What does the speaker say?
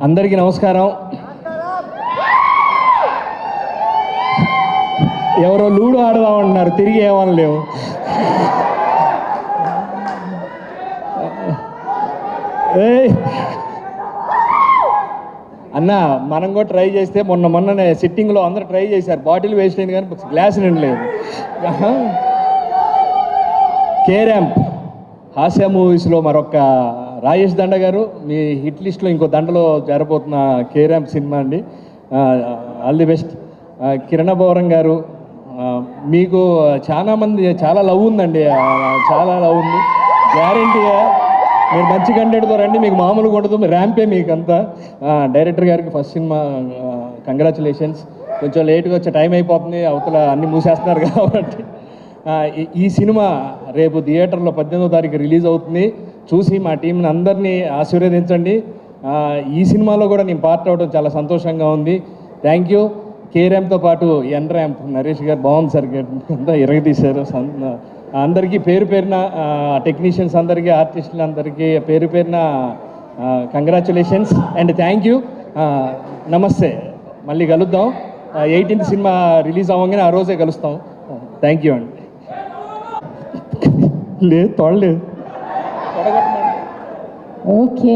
అందరికీ నమస్కారం. ఎవరో లూడో ఆడదామంటున్నారు, తిరిగి ఏమని లేవు. అన్న మనం కూడా ట్రై చేస్తే మొన్ననే సిట్టింగ్లో అందరూ ట్రై చేశారు, బాటిల్ వేస్ట్ అయింది కానీ గ్లాస్ నిండలేదు. కే ర్యాంప్ హాస్య మూవీస్లో మరొక రాజేష్ దండ గారు, మీ హిట్ లిస్ట్లో ఇంకో దండలో జరబోతున్న కే ర్యాంప్ సినిమా అండి. All the best. కిరణ బోరం గారు, మీకు చాలా లవ్ ఉందండి, చాలా లవ్ ఉంది. గ్యారెంటీగా మీరు మంచి కంటెంట్తో రండి, మీకు మామూలుగా ఉండదు, ర్యాంపే మీకు అంతా. డైరెక్టర్ గారికి ఫస్ట్ సినిమా కంగ్రాచులేషన్స్. కొంచెం లేట్గా వచ్చే టైం అయిపోతుంది, అవతల అన్నీ మూసేస్తున్నారు కాబట్టి. ఈ సినిమా రేపు థియేటర్లో 18వ తారీఖు రిలీజ్ అవుతుంది. చూసి మా టీంని అందరినీ ఆశీర్వదించండి. ఈ సినిమాలో కూడా నేను పార్ట్ అవ్వడం చాలా సంతోషంగా ఉంది. Thank you. కే ర్యాంప్తో పాటు ఎన్ ర్యాంప్ నరేష్ గారు బాగుంది సార్, అంతా ఇరగదీశారు. అందరికీ పేరు పేరున, టెక్నీషియన్స్ అందరికీ, ఆర్టిస్టులు అందరికీ పేరు పేరున కంగ్రాచులేషన్స్ అండ్ థ్యాంక్ యూ. నమస్తే. మళ్ళీ కలుద్దాం. 18th సినిమా రిలీజ్ అవ్వగానే ఆ రోజే కలుస్తాం. థ్యాంక్ యూ అండి. లేదు తోడలేదు. ఓకే.